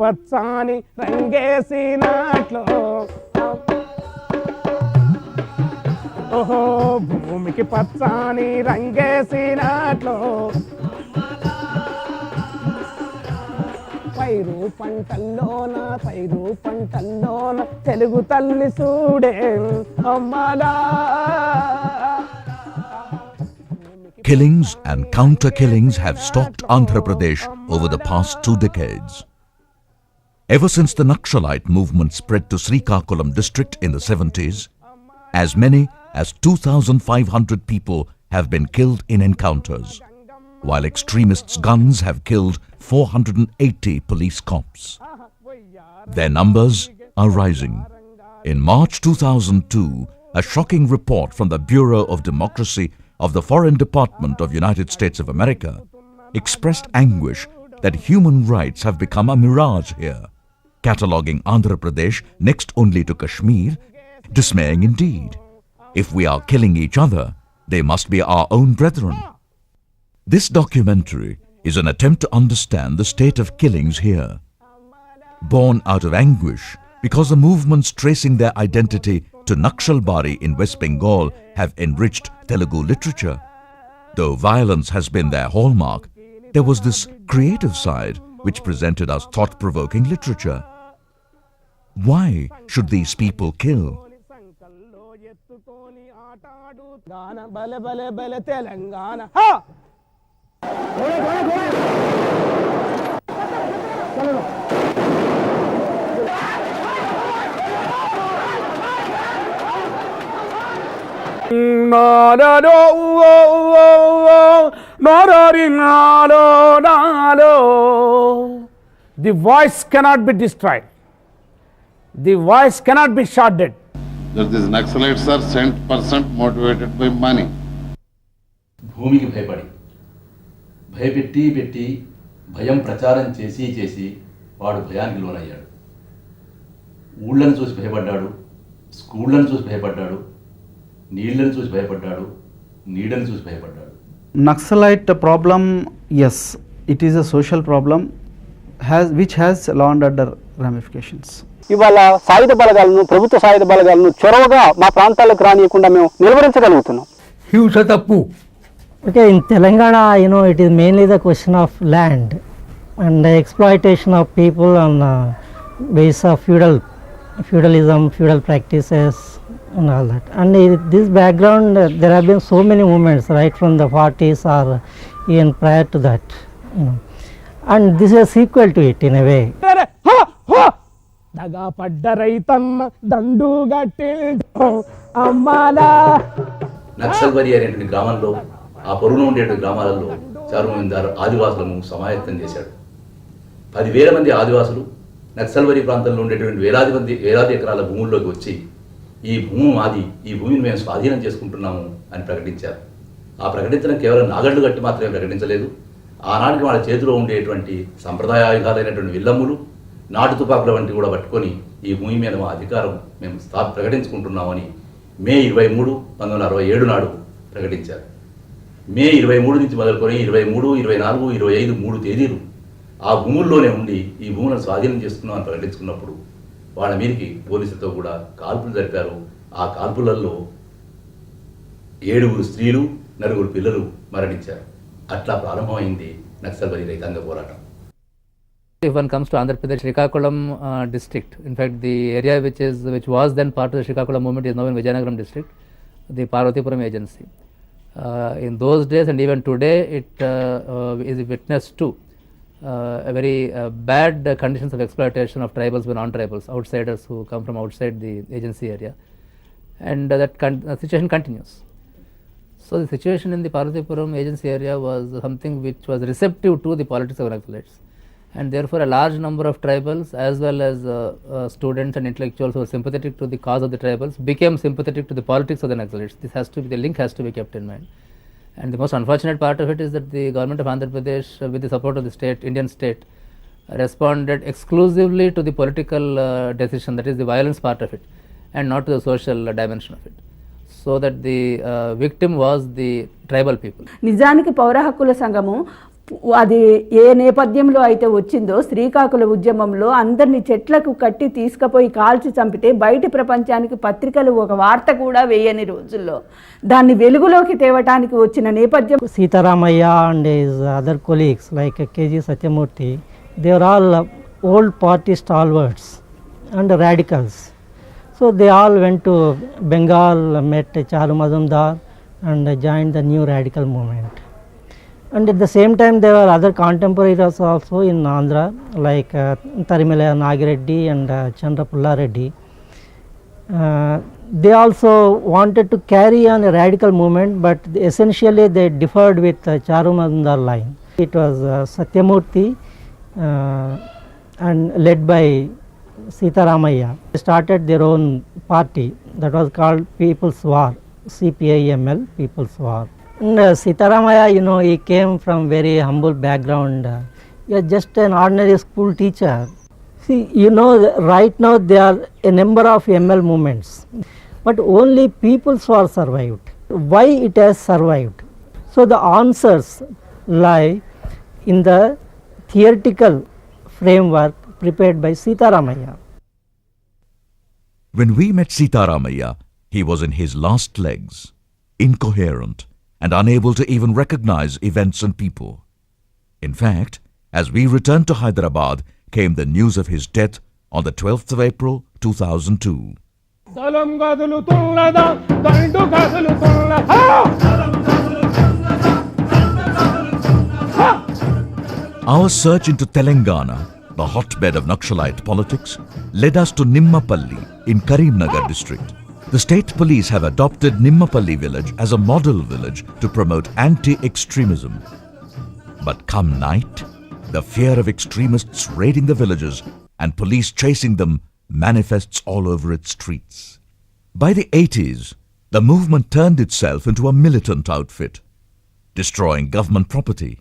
పచ్చాని రంగేసినట్లు ఓహో భూమికి పచ్చాని రంగేసినట్లు పైరు పంటల్లోన తెలుగు తల్లి చూడే అమ్మలా. Killings and counter-killings have stalked Andhra Pradesh over the past 2 decades. Ever since the Naxalite movement spread to Srikakulam district in the 70s, as many as 2,500 people have been killed in encounters, while extremists' guns have killed 480 police cops. Their numbers are rising. In March 2002, a shocking report from the Bureau of Democracy of the Foreign Department of United States of America expressed anguish that human rights have become a mirage here, cataloguing Andhra Pradesh next only to Kashmir. Dismaying indeed. If we are killing each other, they must be our own brethren. This documentary is an attempt to understand the state of killings here. Born out of anguish because the movements tracing their identity to Naxalbari in West Bengal have enriched Telugu literature. Though violence has been their hallmark, there was this creative side which presented us thought-provoking literature. Why should these people kill? The voice cannot be destroyed. The voice cannot be shot dead. That these Naxalites are 100% motivated by money. భూమికి భయపెట్టి భయం ప్రచారం చేసి వాడు భయానికి లోనయ్యాడు. ఊళ్ళను చూసి భయపడ్డాడు, స్కూళ్ళను చూసి భయపడ్డాడు, నీళ్లను చూసి భయపడ్డాడు, నీడను చూసి భయపడ్డాడు. Naxalite problem, yes, it is a social problem which has law and order ramifications. ఇవాళ సాయుధ బలగాలను, ప్రభుత్వ సాయుధ బలగాలను చొరవగా మా ప్రాంతాలకు రానియకుండా మేము నిలువరించగలుగుతున్నాం. హింస తప్పు. Okay, in Telangana, it is mainly the question of land and the exploitation of people on the basis of feudalism, feudal practices and all that. And in this background, there have been so many movements right from the 40s or even prior to that. And this is a sequel to it in a way. దగా పడ్డ రైతన్న దండు గట్టి అమ్మాలా. నక్సల్బరి అనేటువంటి గ్రామంలో, ఆ పొరుగున ఉండేటువంటి గ్రామాలలో చారుమంది ఆదివాసులను సమాయత్తం చేశాడు. 10,000 మంది ఆదివాసులు నక్సల్బరి ప్రాంతంలో ఉండేటువంటి వేలాది ఎకరాల భూముల్లోకి వచ్చి ఈ భూమి మాది, ఈ భూమిని మేము స్వాధీనం చేసుకుంటున్నాము అని ప్రకటించారు. ఆ ప్రకటించడం కేవలం నాగళ్లు గట్టి మాత్రమే ప్రకటించలేదు. ఆనాటికి వాళ్ళ చేతిలో ఉండేటువంటి సంప్రదాయ ఆయుధాలైనటువంటి విల్లమ్ములు, నాటు తుపాకుల వంటి కూడా పట్టుకొని ఈ భూమి మీద మా అధికారం మేము ప్రకటించుకుంటున్నామని మే 23, 1967 నాడు ప్రకటించారు. మే 23 నుంచి మొదలుకొని 23, 24, 25 3 తేదీలు ఆ భూముల్లోనే ఉండి ఈ భూములను స్వాధీనం చేసుకున్నామని ప్రకటించుకున్నప్పుడు వాళ్ళ మీదకి పోలీసులతో కూడా కాల్పులు జరిపారు. ఆ కాల్పులలో 7 స్త్రీలు, 9 పిల్లలు మరణించారు. అట్లా ప్రారంభమైంది నక్సల్బరి రైతాంగ పోరాటం. If one comes to Andhra Pradesh, Srikakulam district, in fact the area which was then part of the Srikakulam movement is now in Vijayanagaram district, the Parvatipuram agency. In those days and even today, it is witness to a very bad conditions of exploitation of tribals by non-tribals, outsiders who come from outside the agency area, and that situation continues. So the situation in the Parvatipuram agency area was something which was receptive to the politics of Naxalites, and therefore a large number of tribals as well as students and intellectuals who were sympathetic to the cause of the tribals became sympathetic to the politics of the Naxalites. This has to be, the link has to be kept in mind. And the most unfortunate part of it is that the government of Andhra Pradesh, with the support of the state, Indian state, responded exclusively to the political decision, that is the violence part of it, and not to the social dimension of it. So that the victim was the tribal people. నిజానికి పౌర హక్కుల సంఘము అది ఏ నేపథ్యంలో అయితే వచ్చిందో శ్రీకాకుళ ఉద్యమంలో అందరిని చెట్లకు కట్టి తీసుకుపోయి కాల్చి చంపితే బయటి ప్రపంచానికి పత్రికలు ఒక వార్త కూడా వేయని రోజుల్లో దాన్ని వెలుగులోకి తేవటానికి వచ్చిన నేపథ్యం. Sitaramaya and his other colleagues like KG Satyamurthy, they are all old party stalwarts and radicals. So they all went to Bengal, met Charu Mazumdar and joined the new radical movement. And at the same time there were other contemporaries also in Andhra like Tarimala Nagireddy and Chandrapulla Reddy. They also wanted to carry on a radical movement, but essentially they differed with Charu Mazumdar line. It was Satyamurthy and led by Sitaramaya. They started their own party that was called People's War, CPIML, People's War. And Sitaramaya, you know, he came from very humble background. He was just an ordinary school teacher. See, you know, right now there are a number of ML movements, but only People's War survived. Why it has survived? So the answers lie in the theoretical framework prepared by Sitaramaya. When we met Sitaramaya, he was in his last legs, incoherent and unable to even recognize events and people. In fact, as we returned to Hyderabad, came the news of his death on the 12th of April 2002. Our search into Telangana, the hotbed of Naxalite politics, led us to Nimmapalli in Karimnagar district. The state police have adopted Nimmapalli village as a model village to promote anti-extremism. But come night, the fear of extremists raiding the villages and police chasing them manifests all over its streets. By the 80s, the movement turned itself into a militant outfit, destroying government property,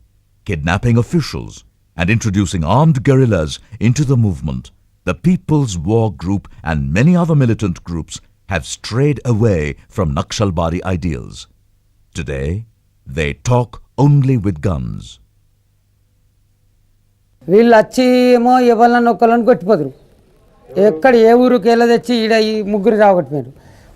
kidnapping officials, and introducing armed guerrillas into the movement. The People's War Group and many other militant groups have strayed away from Naxalbari ideals. Today, they talk only with guns. వీళ్ళు వచ్చి ఏమో ఎవరిని ఒక్కళ్ళని కొట్టిపోదురు. ఎక్కడ ఏ ఊరికి వెళ్ళ తెచ్చి ఈడ ఈ ముగ్గురు రాగొట్టిపోయారు.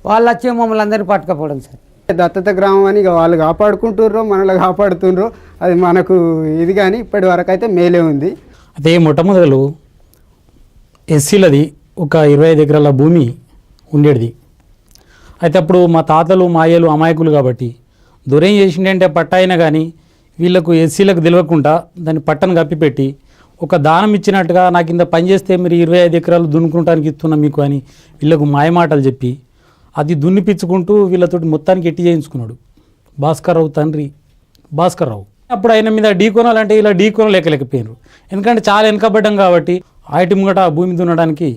వాళ్ళు వచ్చి మమ్మల్ని అందరినీ పట్టుకపోవడం సార్. దత్తత గ్రామం అని వాళ్ళు కాపాడుకుంటుర్రో మనల్ని కాపాడుతుండ్రో అది మనకు ఇది కానీ ఇప్పటి వరకు అయితే మేలే ఉంది. అదే మొట్టమొదలు ఎస్సీలది ఒక 25 ఎకరాల భూమి ఉండేది. అయితే అప్పుడు మా తాతలు మాయలు అమాయకులు కాబట్టి దొరేం చేసిండే పట్ట అయినా కానీ వీళ్ళకు ఎస్సీలకు తెలియకుండా దాన్ని పట్టను కప్పిపెట్టి ఒక దానం ఇచ్చినట్టుగా నాకు ఇంత పని చేస్తే మీరు 25 ఎకరాలు దున్నుకుంటానికి ఇస్తున్నా మీకు అని వీళ్ళకు మాయమాటలు చెప్పి అది దున్నిపించుకుంటూ వీళ్ళతోటి మొత్తానికి ఎట్టి చేయించుకున్నాడు భాస్కర్రావు తండ్రి భాస్కర్రావు. అప్పుడు ఆయన మీద ఢీకొనాలంటే ఇలా ఢీకొనలేకపోయినారు. ఎందుకంటే చాలా వెనకబడ్డం కాబట్టి ఆయటి ముంగట భూమి దున్నడానికి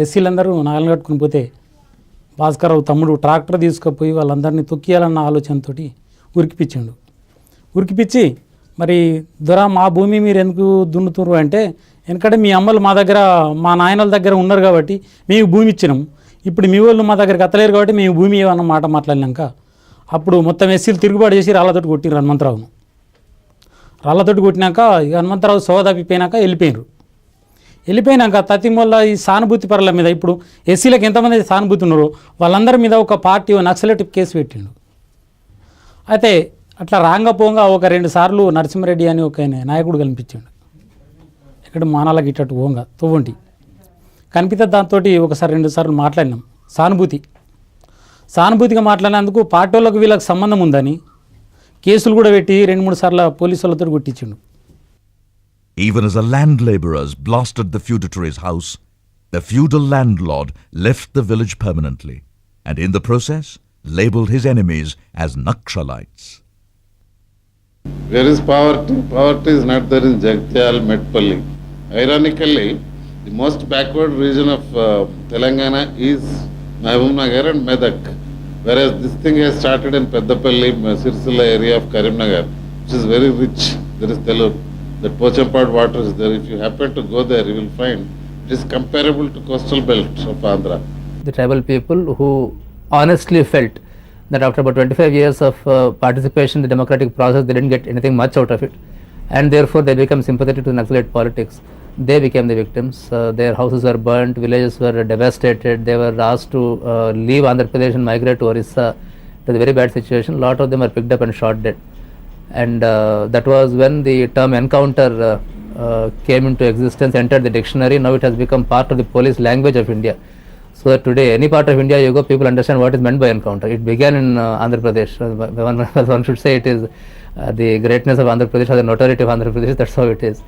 ఎస్సీలందరూ నాగలు కట్టుకుని పోతే భాస్కర్రావు తమ్ముడు ట్రాక్టర్ తీసుకుపోయి వాళ్ళందరినీ తొక్కియాలన్న ఆలోచనతో ఉరికిపించాడు. ఉరికిపించి మరి దొర మా భూమి మీరు ఎందుకు దున్నుతున్నారు అంటే ఎందుకంటే మీ అమ్మలు మా దగ్గర మా నాయనల దగ్గర ఉన్నారు కాబట్టి మేము భూమి ఇచ్చినాం, ఇప్పుడు మీ వాళ్ళు మా దగ్గరికి అత్తలేరు కాబట్టి మేము భూమి ఇవ్వన్న మాట మాట్లాడినాక అప్పుడు మొత్తం ఎస్సీలు తిరుగుబాటు చేసి రాళ్ళతోటి కొట్టిరు హనుమంతరావును. రాళ్ళతోటి కొట్టినాక హనుమంతరావు సోదపిపోయినాక వెళ్ళిపోయినాక తతిమల్ల ఈ సానుభూతి పరుల మీద ఇప్పుడు ఎస్సీలకు ఎంతమంది సానుభూతి ఉన్నారో వాళ్ళందరి మీద ఒక పార్టీ నక్సలైట్ కేసు పెట్టిండు. అయితే అట్లా రాంగపోంగా ఒక 2 సార్లు నరసింహారెడ్డి అని ఒక నాయకుడు కనిపించాడు. ఇక్కడ మానాలకి ఇట్టట్టు పోంగా తొవ్వంటి కనిపిస్తే దాంతో ఒకసారి 2 సార్లు మాట్లాడినాం. సానుభూతిగా మాట్లాడినందుకు పార్టీ వాళ్ళకు వీళ్ళకి సంబంధం ఉందని కేసులు కూడా పెట్టి 2-3 సార్లు పోలీసు వాళ్ళతో కొట్టించిండు. Even as the land labourers blasted the feudatory's house, the feudal landlord left the village permanently and in the process labelled his enemies as Naxalites. Where is poverty? Poverty is not there in Jagtyal, Medpalli. Ironically, the most backward region of Telangana is Mahabubnagar and Medak, whereas this thing has started in Peddapalli, Sirsila area of Karimnagar, which is very rich. There is Telugu. That Pochampad water is there. If you happen to go there, you will find it is comparable to coastal belt of Andhra. The tribal people who honestly felt that after about 25 years of participation in the democratic process, they didn't get anything much out of it. and therefore they become sympathetic to Naxalite politics. They became the victims. Their houses were burnt, villages were devastated. They were asked to leave Andhra Pradesh and migrate to Orissa. It was a very bad situation. A lot of them were picked up and shot dead. And that was when the term encounter came into existence, entered the dictionary. Now it has become part of the police language of India. So that today, any part of India you go, people understand what is meant by encounter. It began in Andhra Pradesh. One should say it is the greatness of Andhra Pradesh or the notoriety of Andhra Pradesh. That's how it is.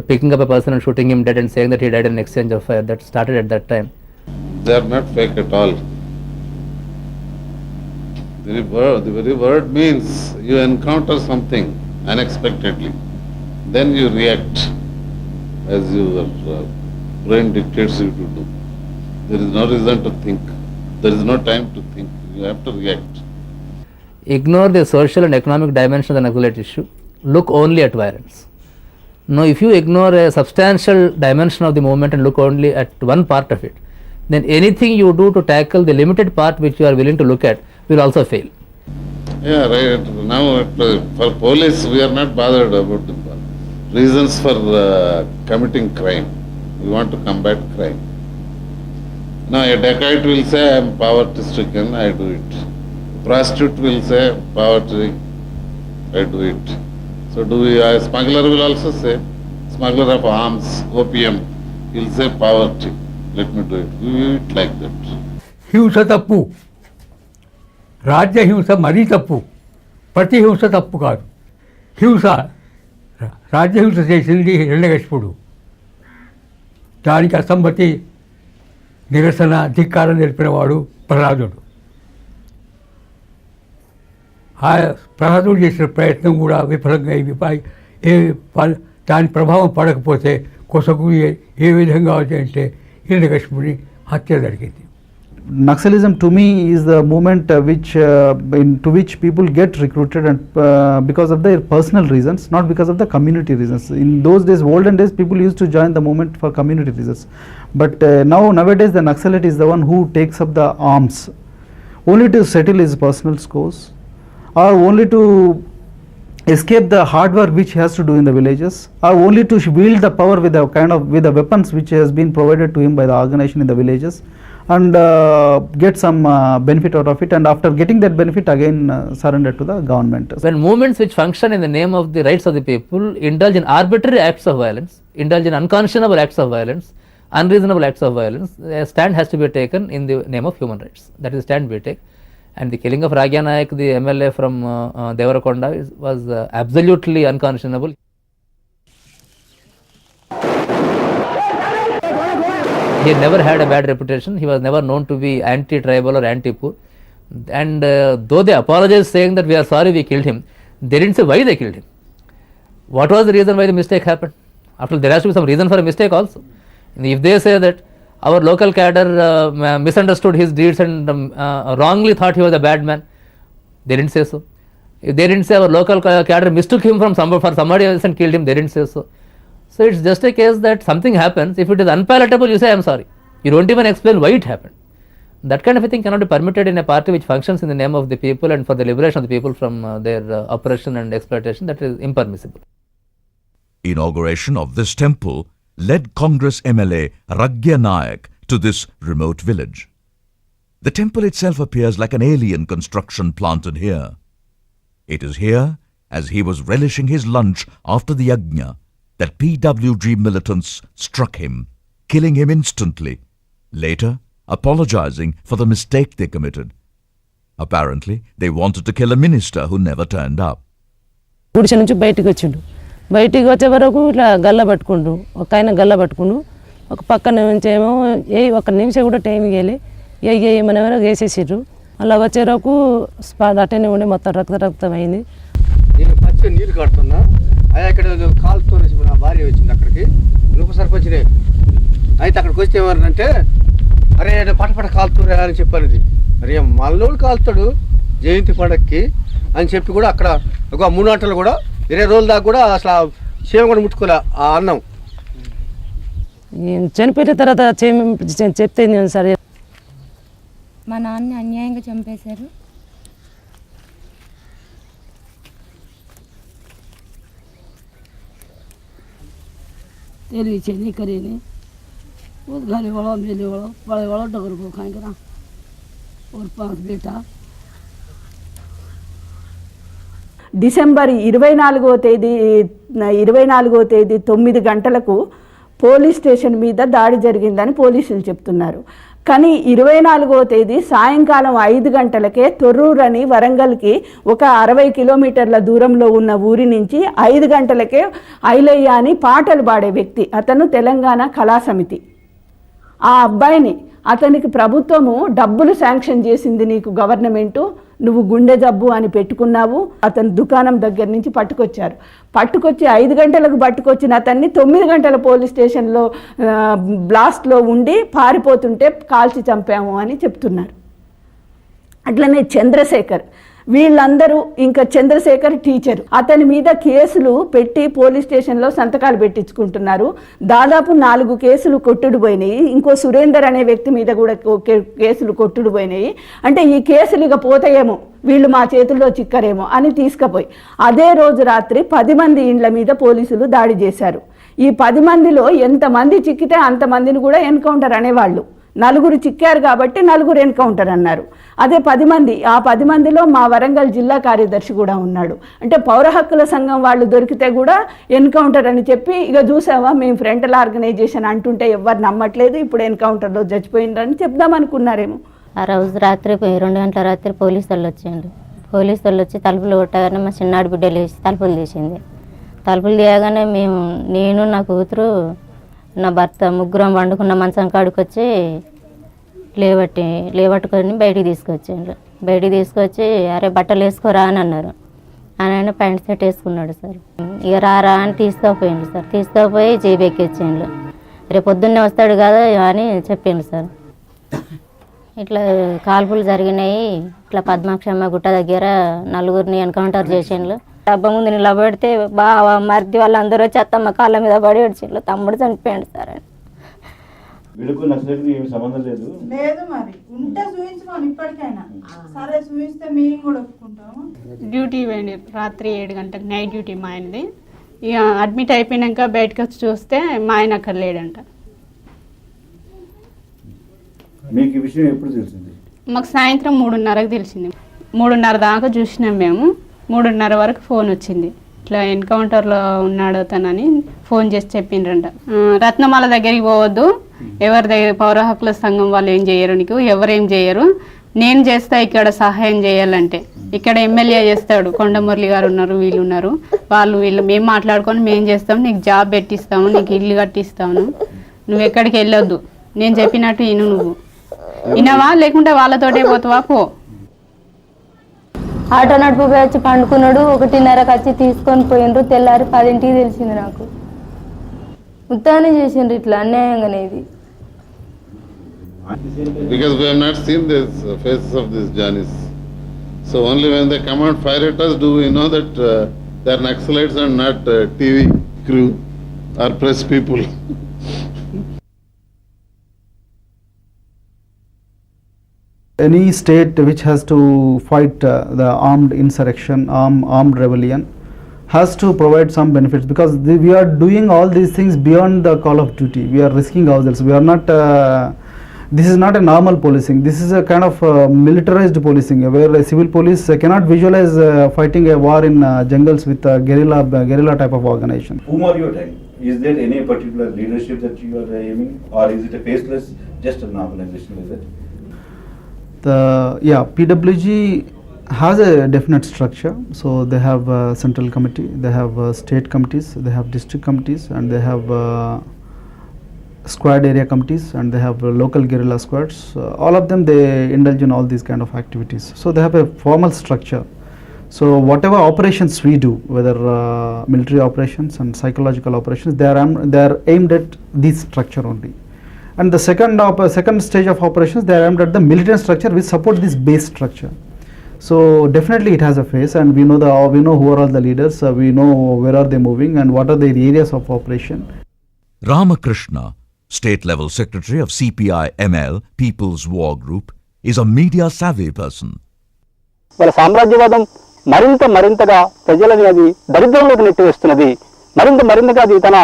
Picking up a person and shooting him dead and saying that he died in an exchange of fire, that started at that time. They are not fake at all. The very word means you encounter something unexpectedly, then you react as your brain dictates you to do. There is no reason to think. There is no time to think. You have to react. Ignore the social and economic dimension of the Naxalite issue. Look only at violence. Now, if you ignore a substantial dimension of the movement and look only at one part of it, then anything you do to tackle the limited part which you are willing to look at will also fail. Yeah, right. Now, for police, we are not bothered about the reasons for committing crime. We want to combat crime. Now, a dacoit will say, I am poverty stricken, I do it. A prostitute will say, poverty, I do it. So a smuggler will also say, smuggler of arms, opium, he will say poverty, let me do it. We do it like that. హింస తప్పు, రాజ్యహింస మరీ తప్పు, ప్రతిహింస తప్పు కాదు. హింస రాజ్యహింస చేసింది హిరణ్యకశిపుడు. దానికి అసమ్మతి నిరసన ధిక్కారం తెలిపినవాడు ప్రహ్లాదుడు. ఆ ప్రహ్లాదుడు చేసిన ప్రయత్నం కూడా విఫలంగా దాని ప్రభావం పడకపోతే కొసకు ఏ విధంగా అవుతాయంటే హిరణ్యకశిపుని హత్య జరిగింది. Naxalism to me is the movement to which people get recruited and because of their personal reasons, not because of the community reasons. In those days, olden days, people used to join the movement for community reasons. But nowadays, the Naxalite is the one who takes up the arms only to settle his personal scores, or only to escape the hard work which he has to do in the villages, or only to wield the power with the weapons which has been provided to him by the organization in the villages, and get some benefit out of it, and after getting that benefit again surrender to the government. When movements which function in the name of the rights of the people indulge in arbitrary acts of violence, indulge in unconscionable acts of violence, unreasonable acts of violence, a stand has to be taken in the name of human rights. That is the stand we take. And the killing of Ragya Nayak, the MLA from Devarakonda, was absolutely unconscionable. He never had a bad reputation. He was never known to be anti-tribal or anti-poor. And though they apologized saying that we are sorry we killed him, they didn't say why they killed him. What was the reason why the mistake happened? After all, there has to be some reason for a mistake also. And if they say that our local cadre misunderstood his deeds and wrongly thought he was a bad man, they didn't say so. If they didn't say our local cadre mistook him for somebody else and killed him, they didn't say so. So it's just a case that something happens. If it is unpalatable, you say I am sorry. You don't even explain why it happened. That kind of a thing cannot be permitted in a party which functions in the name of the people and for the liberation of the people from their oppression and exploitation. That is impermissible. Inauguration of this temple led Congress MLA Ragya Nayak to this remote village. The temple itself appears like an alien construction planted here. It is here, as he was relishing his lunch after the yajna, that PWG militants struck him, killing him instantly, later apologizing for the mistake they committed. Apparently, they wanted to kill a minister who never turned up. గుడిసె నుంచి బయటికి వచ్చిండు. బయటికి వచ్చే వరకు ఇట్లా గల్ల పట్టుకుండు, ఒక ఆయన గల్ల పట్టుకుండు, ఒక పక్కన నుంచి ఏమో ఒక నిమిషం కూడా టైం ఇవ్వలే, మన వరకు వేసేసారు. అలా వచ్చే వరకు అటెండ్ ఉండే మొత్తం రక్తం అయింది. నేను పచ్చి నీళ్ళు కడుతున్నా, అయ్యా ఇక్కడ కాలుతో నా భార్య వచ్చింది అక్కడికి, నువ్వు సరిపచ్చినే అయితే అక్కడికి వస్తే ఏమన్నారంటే, అరే పటపట కాలుతురా అని చెప్పాను. అరే మళ్ళీ కాలుతాడు జయంతి పండగకి అని చెప్పి కూడా అక్కడ ఒక 3 గంటలు కూడా 20 రోజుల దాకా కూడా అసలు చేమ కూడా ముట్టుకోలే ఆ అన్నం. చనిపోయిన తర్వాత చెప్తే నేను సరే మా నాన్న అన్యాయంగా చంపేశారు. ये नीचे नहीं करे नहीं वो घरे वाला मेले वाला बड़े वाला डगर को खाएंगे ना और 5 बेटा। డిసెంబర్ 24వ తేదీ 9 గంటలకు పోలీస్ స్టేషన్ మీద దాడి జరిగిందని పోలీసులు చెప్తున్నారు. కానీ 24వ తేదీ సాయంకాలం 5 గంటలకే తొర్రూరు అని వరంగల్కి ఒక 60 కిలోమీటర్ల దూరంలో ఉన్న ఊరి నుంచి 5 గంటలకే ఐలయ్య అని పాటలు పాడే వ్యక్తి, అతను తెలంగాణ కళా సమితి, ఆ అబ్బాయిని అతనికి ప్రభుత్వము డబ్బులు శాంక్షన్ చేసింది, నీకు గవర్నమెంటు, నువ్వు గుండె జబ్బు అని పెట్టుకున్నావు. అతని దుకాణం దగ్గర నుంచి పట్టుకొచ్చి 5 గంటలకు పట్టుకొచ్చిన అతన్ని 9 గంటల పోలీస్ స్టేషన్లో బ్లాస్ట్లో ఉండి పారిపోతుంటే కాల్చి చంపాము అని చెప్తున్నారు. అట్లనే చంద్రశేఖర్, వీళ్ళందరూ, ఇంకా చంద్రశేఖర్ టీచర్, అతని మీద కేసులు పెట్టి పోలీస్ స్టేషన్లో సంతకాలు పెట్టించుకుంటున్నారు. దాదాపు 4 కేసులు కొట్టుడు పోయినాయి. ఇంకో సురేందర్ అనే వ్యక్తి మీద కూడా కేసులు కొట్టుడు పోయినాయి. అంటే ఈ కేసులు ఇక పోతాయేమో, వీళ్ళు మా చేతుల్లో చిక్కరేమో అని తీసుకుపోయి అదే రోజు రాత్రి 10 మంది ఇండ్ల మీద పోలీసులు దాడి చేశారు. ఈ 10 మందిలో ఎంతమంది చిక్కితే అంతమందిని కూడా ఎన్కౌంటర్ అనేవాళ్ళు. 4 చిక్కారు కాబట్టి 4 ఎన్కౌంటర్ అన్నారు. అదే 10 మంది, ఆ 10 మందిలో మా వరంగల్ జిల్లా కార్యదర్శి కూడా ఉన్నాడు. అంటే పౌర హక్కుల సంఘం వాళ్ళు దొరికితే కూడా ఎన్కౌంటర్ అని చెప్పి, ఇక చూసావా మేము ఫ్రంటల్ ఆర్గనైజేషన్ అంటుంటే ఎవరు నమ్మట్లేదు, ఇప్పుడు ఎన్కౌంటర్లో చచ్చిపోయిందని చెప్దామనుకున్నారేమో. ఆ రోజు రాత్రి 2 గంటల రాత్రి పోలీసు వాళ్ళు వచ్చిండు. పోలీసు వాళ్ళు వచ్చి తలుపులు కొట్టగానే మా చిన్నాడు బిడ్డ లేచి తలుపులు తీసింది. తలుపులు తీయగానే నేను నా కూతురు నా భర్త ముగ్గురం వండుకున్న మంచం కాడికి వచ్చి లేవట్టుకొని బయటికి తీసుకొచ్చి అరే బట్టలు వేసుకోరా అని అన్నారు. ఆయన ప్యాంట్ షర్ట్ వేసుకున్నాడు సార్. ఇక రారా అని తీసుకుపోయిండు సార్. తీసుకుపోయి జీబు ఎక్కించిండు. రేపు పొద్దున్నే వస్తాడు కదా అని చెప్పిండు సార్. ఇట్లా కాల్పులు జరిగినాయి. ఇట్లా పద్మాక్షమ్మ గుట్ట దగ్గర 4గురిని ఎన్కౌంటర్ చేసిండ్రు. డబ్బా ముందు నిలబెడితే బావ మరిది వాళ్ళందరూ వచ్చి అత్తమ్మ కాళ్ళ మీద పడి ఏడ్చిండ్రు. తమ్ముడు చనిపోయాడు సార్ అని. సంబంధం లేదు మరి ఉంటే చూపించుకోండి ఇప్పటికైనా. సరే చూపిస్తే మేము కూడా ఒప్పుకుంటాము. డ్యూటీ పోయింది రాత్రి 7 గంటలకు, నైట్ డ్యూటీ మా ఆయనది. ఇక అడ్మిట్ అయిపోయినాక బయటకు వచ్చి చూస్తే మా ఆయన అక్కడ లేడంట. మీకు ఈ విషయం ఎప్పుడు తెలిసింది? మాకు సాయంత్రం 3:30కు తెలిసింది. 3:30 దాకా చూసినాం మేము. 3:30 వరకు ఫోన్ వచ్చింది, ఇట్లా ఎన్కౌంటర్లో ఉన్నాడు అతనని ఫోన్ చేసి చెప్పిండ్రంట. రత్నమాల దగ్గరికి పోవద్దు, ఎవరి దగ్గర పౌర హక్కుల సంఘం వాళ్ళు ఏం చేయరు, నీకు ఎవరేం చేయరు, నేను చేస్తా ఇక్కడ సహాయం చేయాలంటే. ఇక్కడ ఎమ్మెల్యే చేస్తాడు, కొండమురళి గారు ఉన్నారు, వీళ్ళు ఉన్నారు, వీళ్ళు మేము మాట్లాడుకొని మేము చేస్తాము, నీకు జాబ్ పెట్టిస్తాము, నీకు ఇల్లు కట్టిస్తాము, నువ్వు ఎక్కడికి వెళ్ళొద్దు, నేను చెప్పినట్టు నువ్వు వినవా లేకుంటే వాళ్ళతోటే పోతావా పో. ఆటో నడుపు వచ్చి పండుకున్నాడు. 1:30కి వచ్చి తీసుకొని పోయిండ్రు. తెల్లారి 10ంటికి తెలిసింది నాకు. ఉత్తానే చేసిండ్రు ఇట్లా అన్యాయంగానే ఇది. Because we have not seen the faces of these Johnnies. So only when they come and fire at us do we know that they are Naxalites and not TV crew or press people. Any state which has to fight the armed insurrection, armed rebellion, has to provide some benefits, because we are doing all these things beyond the call of duty. We are risking ourselves. We are not, this is not a normal policing. This is a kind of militarized policing, where a civil police cannot visualize fighting a war in jungles with a guerrilla type of organization. Whom are you attacking? Is there any particular leadership that you are aiming, or is it a faceless, just an organization? Is it? PWG has a definite structure. So they have a central committee, they have state committees, they have district committees, and they have squad area committees, and they have local guerrilla squads. All of them, they indulge in all these kind of activities. So they have a formal structure. So whatever operations we do, whether military operations and psychological operations, they are aimed at this structure only. And the second stage of operations, they are aimed at the militant structure which support this base structure. So definitely it has a face, and we know who are all the leaders, we know where are they moving and what are their areas of operation. Ramakrishna, State Level Secretary of CPI ML, People's War Group, is a media savvy person. వాళ్ళ సామ్రాజ్యవాదం మరింతగా ప్రజలని అది దరిద్రంలోకి నెట్టివేస్తున్నది. మరింతగా అది తన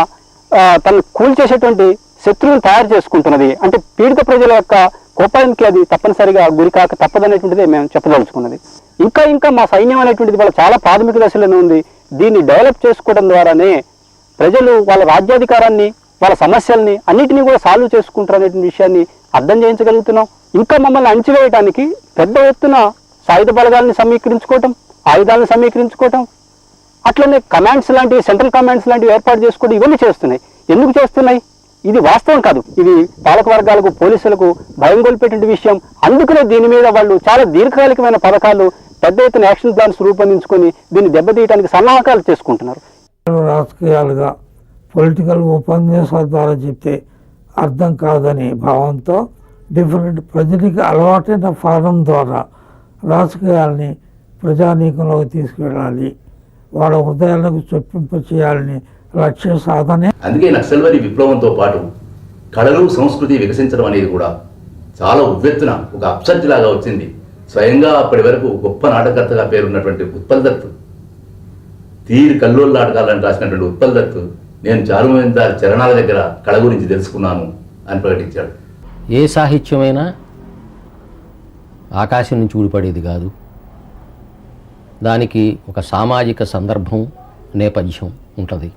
తను కూల్చేసేటువంటి శత్రువులు తయారు చేసుకుంటున్నది. అంటే పీడిత ప్రజల యొక్క కోపానికి అది తప్పనిసరిగా గురి కాక తప్పదనేటువంటిది మేము చెప్పదలుచుకున్నది. ఇంకా మా సైన్యం అనేటువంటిది వాళ్ళ చాలా ప్రాథమిక దశలోనే ఉంది. దీన్ని డెవలప్ చేసుకోవడం ద్వారానే ప్రజలు వాళ్ళ రాజ్యాధికారాన్ని, వాళ్ళ సమస్యల్ని అన్నిటినీ కూడా సాల్వ్ చేసుకుంటారు అనేటువంటి విషయాన్ని అర్థం చేయించగలుగుతున్నాం. ఇంకా మమ్మల్ని అణిచివేయడానికి పెద్ద ఎత్తున సాయుధ బలగాల్ని సమీకరించుకోవటం, ఆయుధాలను సమీకరించుకోవటం, అట్లనే కమాండ్స్ లాంటివి, సెంట్రల్ కమాండ్స్ లాంటివి ఏర్పాటు చేసుకోవడం, ఇవన్నీ చేస్తున్నాయి. ఎందుకు చేస్తున్నాయి? ఇది వాస్తవం కాదు. ఇది పాలక వర్గాలకు, పోలీసులకు భయం గొల్పేటువంటి విషయం. అందుకనే దీని మీద వాళ్ళు చాలా దీర్ఘకాలికమైన పథకాలు, పెద్ద ఎత్తున యాక్షన్ ప్లాన్స్ రూపొందించుకొని దీన్ని దెబ్బతీయడానికి సన్నాహకాలు చేసుకుంటున్నారు. రాజకీయాలుగా పొలిటికల్ ఉపన్యాసాల ద్వారా చెప్తే అర్థం కాదనే భావంతో డిఫరెంట్ ప్రజలకి అలవాటైన ఫారం ద్వారా రాజకీయాలని ప్రజానీకంలోకి తీసుకెళ్ళాలి, వాళ్ళ హృదయాలకు చొప్పింప చేయాలని లక్ష్య సాధనే. అందుకే నక్సల్బరీ విప్లవంతో పాటు కళలు, సంస్కృతి వికసించడం అనేది కూడా చాలా ఉవ్వెత్తున ఒక అప్సర్జ్ లాగా వచ్చింది. స్వయంగా అప్పటి వరకు గొప్ప నాటకర్తగా పేరున్నటువంటి ఉత్పల్ దత్, తీరు కల్లోలు నాటకాలను రాసినటువంటి ఉత్పల్ దత్, నేను చారుమేందార్ చరణాల దగ్గర కళ గురించి తెలుసుకున్నాను అని ప్రకటించాడు. ఏ సాహిత్యమైనా ఆకాశం నుంచి ఊడిపడేది కాదు. దానికి ఒక సామాజిక సందర్భం, నేపథ్యం ఉంటుంది.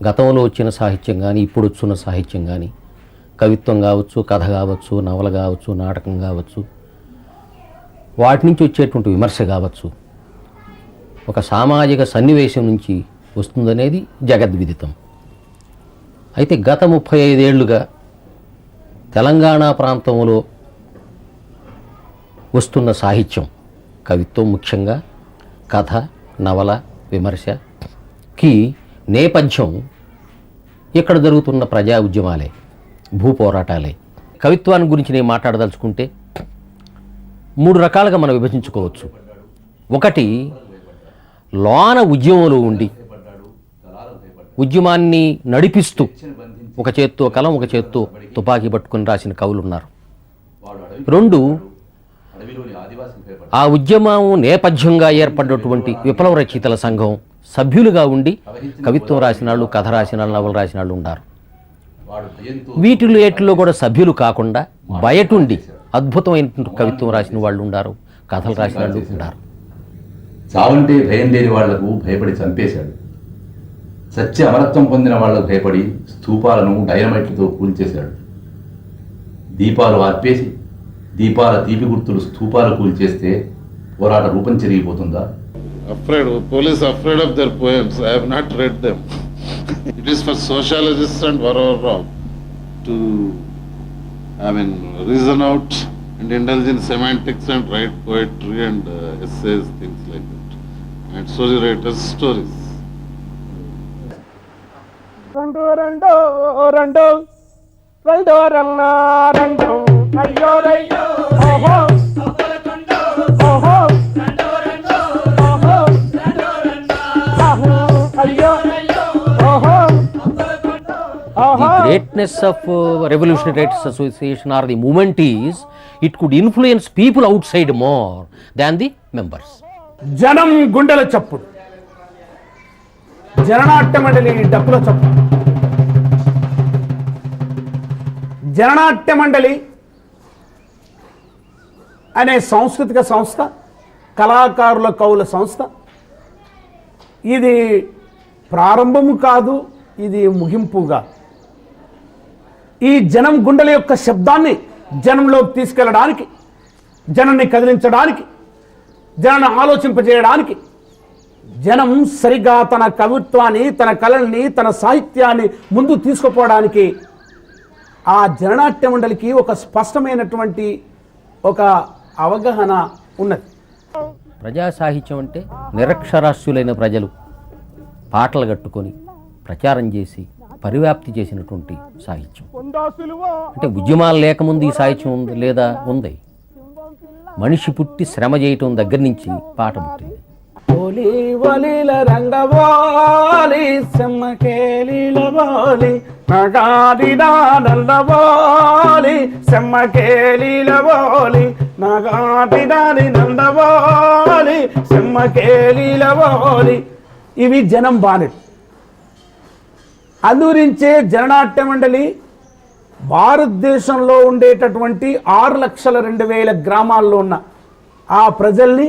గతంలో వచ్చిన సాహిత్యం కానీ, ఇప్పుడు వస్తున్న సాహిత్యం కానీ, కవిత్వం కావచ్చు, కథ కావచ్చు, నవల కావచ్చు, నాటకం కావచ్చు, వాటి నుంచి వచ్చేటువంటి విమర్శ కావచ్చు, ఒక సామాజిక సన్నివేశం నుంచి వస్తుందనేది జగద్విదితం. అయితే గత 35 ఏళ్లుగా తెలంగాణ ప్రాంతంలో వస్తున్న సాహిత్యం, కవిత్వం ముఖ్యంగా, కథ, నవల, విమర్శకి నేపథ్యం ఇక్కడ జరుగుతున్న ప్రజా ఉద్యమాలే, భూపోరాటాలే. కవిత్వాన్ని గురించి నేను మాట్లాడదలుచుకుంటే 3 రకాలుగా మనం విభజించుకోవచ్చు. ఒకటి, లోన ఉద్యమంలో ఉండి ఉద్యమాన్ని నడిపిస్తూ ఒక చేత్తో కలం, ఒక చేత్తో తుపాకీ పట్టుకుని రాసిన కవులు ఉన్నారు. 2, ఆ ఉద్యమం నేపథ్యంగా ఏర్పడినటువంటి విప్లవ రచయితల సంఘం సభ్యులుగా ఉండి కవిత్వం రాసిన వాళ్ళు, కథ రాసిన వాళ్ళు, నవలు రాసిన వాళ్ళు ఉన్నారు. వీటిలో కూడా సభ్యులు కాకుండా బయటుండి అద్భుతమైనటువంటి కవిత్వం రాసిన వాళ్ళు ఉన్నారు, కథలు రాసిన వాళ్ళు ఉన్నారు. చావంటే భయం లేని వాళ్లకు భయపడి చంపేశాడు. సత్య అమరత్వం పొందిన వాళ్లకు భయపడి స్తూపాలను డైనమైట్లతో కూల్చేశాడు. దీపాలు ఆర్పేసి దీపాల తీపి గుర్తులు స్తూపాలు కూల్చేస్తే పోరాట రూపం చెరిగిపోతుందా? Afraid, police afraid of their poems. I have not read them. It is for sociologists and whatever to, reason out and indulge in semantics and write poetry and essays, things like that. And story writers' stories. Rando, rando, rando, rando, rando, rando, ayo, ayo, oho, oho, rando, rando, oho, rando, rando, ayo, oho, The greatness of Revolutionary Writers Association or the movement is it could influence people outside more than the members. జనం గుండెల చప్పుడు, జననాట్య మండలి డప్పుల చప్పుడు. జననాట్య మండలి అనే సాంస్కృతిక సంస్థ, కళాకారుల కవుల సంస్థ. ఇది ప్రారంభము కాదు, ఇది ముగింపుగా. ఈ జనం గుండెల యొక్క శబ్దాన్ని జనంలోకి తీసుకెళ్ళడానికి, జనాన్ని కదిలించడానికి, జనాన్ని ఆలోచింపజేయడానికి, జనం సరిగా తన కవిత్వాన్ని, తన కళల్ని, తన సాహిత్యాన్ని ముందు తీసుకుపోవడానికి ఆ జననాట్య మండలికి ఒక స్పష్టమైనటువంటి ఒక అవగాహన ఉన్నది. ప్రజా సాహిత్యం అంటే నిరక్షరాస్యులైన ప్రజలు పాటలు కట్టుకొని ప్రచారం చేసి పరివ్యాప్తి చేసినటువంటి సాహిత్యం. అంటే ఉద్యమాలు లేకముందు ఈ సాహిత్యం ఉంది లేదా? ఉంది. మనిషి పుట్టి శ్రమ చేయటం దగ్గర నుంచి పాట పుట్టింది. ఓలి వలిల రంగవాలి సెమ్మకేలిల వాలి నగాడినా నందవాలి సెమ్మకేలిల వాలి నగాడినాని నందవాలి సెమ్మకేలిల వాలి. ఇవి జనం బాణెట్. అందుగురించే జననాట్య మండలి భారతదేశంలో ఉండేటటువంటి 6,02,000 గ్రామాల్లో ఉన్న ఆ ప్రజల్ని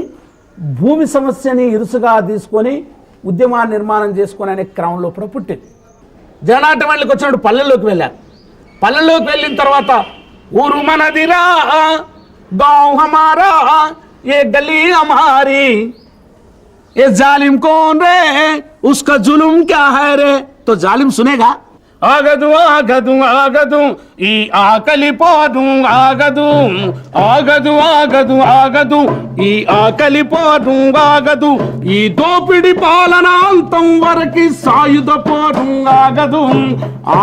భూమి సమస్యని ఇరుసుగా తీసుకొని ఉద్యమాన్ని నిర్మాణం చేసుకొని అనే క్రమంలో కూడా పుట్టింది. జననాట్య మండలికి వచ్చినప్పుడు పల్లెల్లోకి వెళ్ళారు. పల్లెల్లోకి వెళ్ళిన తర్వాత ఊరు మనదిరా, గాँव हमारा, ये गली हमारी, ये जालिम कौन रे, उसका जुल्म क्या है रे. तो जालिम सुनेगा. ఆగదు ఆగదు ఆగదు ఈ ఆకలి పోదు ఆగదు, ఆగదు ఆగదు ఆగదు ఈ ఆకలి పోదు ఆగదు, ఈ దోపిడి పాలన అంతం వరకు సాయుధ పోదు ఆగదు.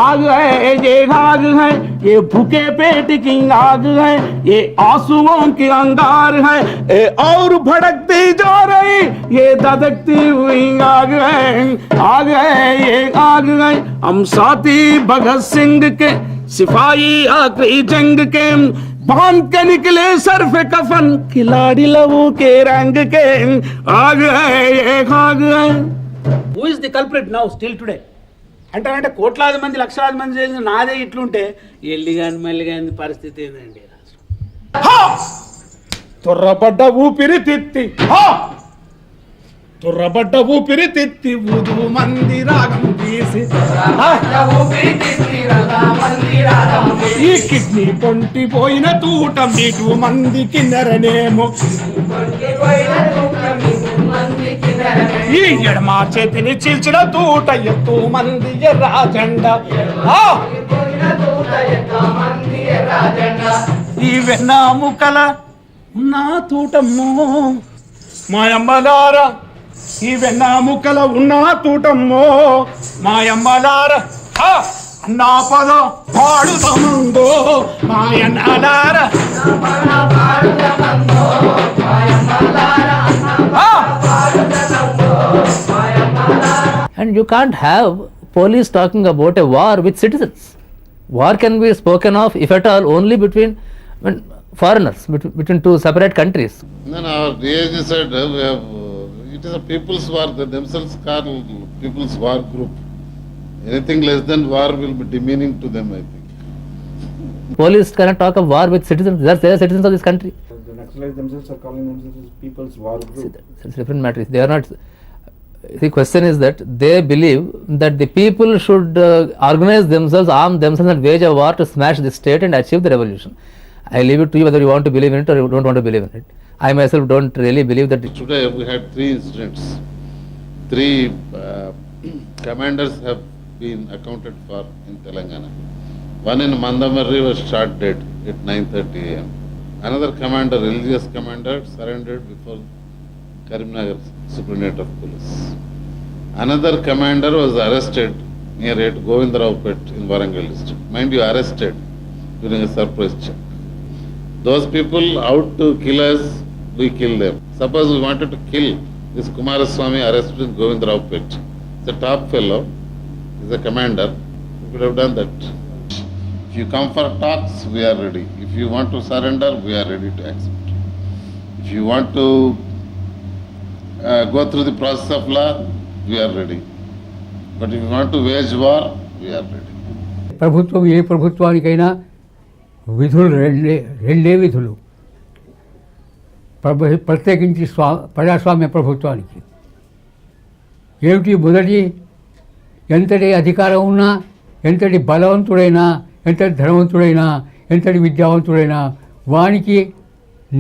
आग है ये आग है, ये भूखे पेट की आग है, ये आंसुओं की अंगार है, ये और भड़कती जा रही ये धधकती हुई आग है. आग है ये आग है, हम साथी भगत सिंह के सिपाही आखिरी जंग के, बांध के निकले सर पे कफन खिलाड़ी लहू के रंग के. आग है ये आग है. Who is the culprit now still today? అంటే కోట్లాది మంది లక్షలాది మంది చేసిన నాదే ఇట్లుంటే ఎల్లి కానీ మళ్ళీ కానీ పరిస్థితి ఏంటండి? తొర్రబడ్డ ఊపిరి తిత్తి, తొర్రబడ్డ ఊపిరి తిత్తి ఊదు మంది రాగం తీసి, ఈ కిడ్నీ పొంటి పోయిన తూట మీటు మంది కిన్నెరనేమో, ఈ ఎడమా చేతిని చీల్చిన తూట ఎత్తు మంది ఎర్ర జెండా, ఈ వెన్నాముకల ఉన్న తూటమ్మో మాయమ్మలారా, ఈ వెన్నాముకల ఉన్న తూటమ్మో మాయమ్మలారా, అన్నా పద పాడుతముందో మాయన్నాలారా. And you can't have police talking about a war with citizens. War can be spoken of, if at all, only between foreigners, between two separate countries. Then our DIG said we have, it is a people's war, they themselves call people's war group. Anything less than war will be demeaning to them, I think. Police cannot talk of war with citizens. They are citizens of this country. The Naxalites themselves are calling themselves people's war group. It's a different matter. They are not. The question is that they believe that the people should organize themselves, arm themselves and wage a war to smash the state and achieve the revolution. I leave it to you whether you want to believe in it or you don't want to believe in it. I myself don't really believe that. Today we had 3 incidents. 3 commanders have been accounted for in Telangana. One in Mandamarri was shot dead at 9:30 a.m. Another commander, religious commander, surrendered before Karimnagar Superintendent of Police. Another commander was arrested near at Govindarao-Pet in Warangal district. Mind you, arrested during a surprise check. Those people out to kill us, we kill them. Suppose we wanted to kill this Kumaraswamy arrested in Govindarao-Pet. He's a top fellow, he's a commander, we could have done that. If you come for talks, we are ready. If you want to surrender, we are ready to accept. If you want to go through the process of law, we are ready. But if you want to wage war, we are ready. ప్రభుత్వం ఏ ప్రభుత్వానికైనా విధులు రెండే విధులు. ప్రత్యేకించి ప్రజాస్వామ్య ప్రభుత్వానికి ఏమిటి? మొదటి, ఎంతటి అధికారం ఉన్నా, ఎంతటి బలవంతుడైనా, ఎంతటి ధనవంతుడైనా, ఎంతటి విద్యావంతుడైనా వానికి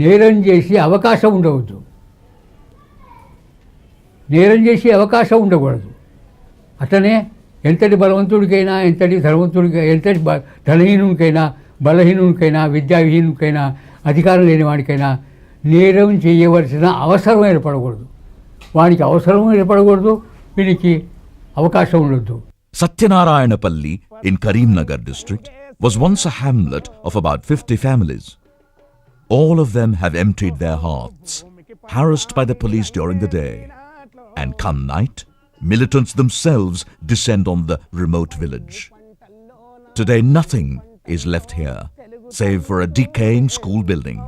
నేరం చేసే అవకాశం ఉండవద్దు. నేరం చేసే అవకాశం ఉండకూడదు. అట్లనే ఎంతటి బలవంతుడికైనా, ఎంతటి ధనవంతుడికైనా, ఎంతటి ధనహీనునికైనా, బలహీనునికైనా, విద్యావిహీనునికైనా, అధికారం లేని వాడికైనా నేరం చేయవలసిన అవసరం ఏర్పడకూడదు. వానికి అవసరం ఏర్పడకూడదు, వీనికి అవకాశం ఉండొద్దు. Satyanarayanapalli in Karimnagar district was once a hamlet of about 50 families. All of them have emptied their hearts, harassed by the police during the day. And come night, militants themselves descend on the remote village. Today nothing is left here, save for a decaying school building.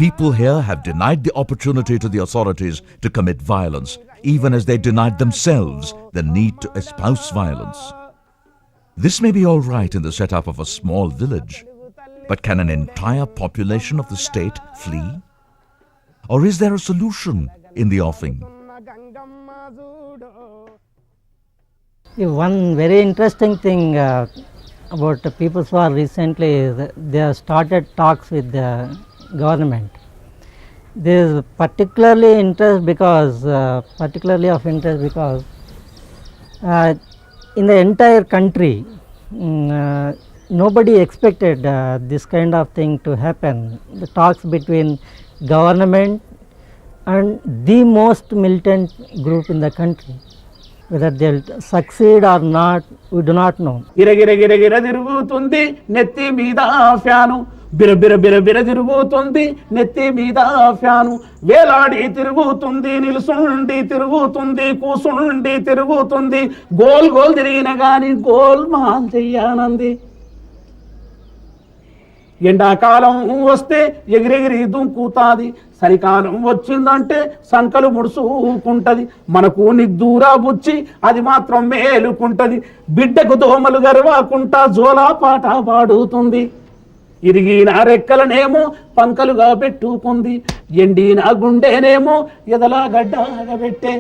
People here have denied the opportunity to the authorities to commit violence, even as they denied themselves the need to espouse violence. This may be all right in the setup of a small village, but can an entire population of the state flee? Or is there a solution in the offing? One very interesting thing about the People's War recently is that they have started talks with the government. This is particularly of interest because in the entire country nobody expected this kind of thing to happen. The talks between government and the most militant group in the country, whether they'll succeed or not, we do not know. గిరగిర తిరుగుతుంది నెత్తి మీద fan, బిర తిరుగుతుంది నెత్తి మీద fan, వేలాడి తిరుగుతుంది, నిలుసుండి తిరుగుతుంది, కూసుండి తిరుగుతుంది, గోల్ తిరిగిన గాని గోల్ మాల్ చెయ్యానంది. ఎండాకాలం వస్తే ఎగిరెగిరి దుంకుతాది, చలికాలం వచ్చిందంటే సంకలు ముడుచుకుంటది, మనకు నిద్దూరా బుచ్చి అది మాత్రం మేలుకుంటది, బిడ్డకు దోమలు గర్వాకుంటా జోలా పాట పాడుతుంది, ఇరిగిన రెక్కలనేమో పంకలుగా పెట్టుకుంది, ఎండిన గుండెనేమో ఎదలా గడ్డగా పెట్టే.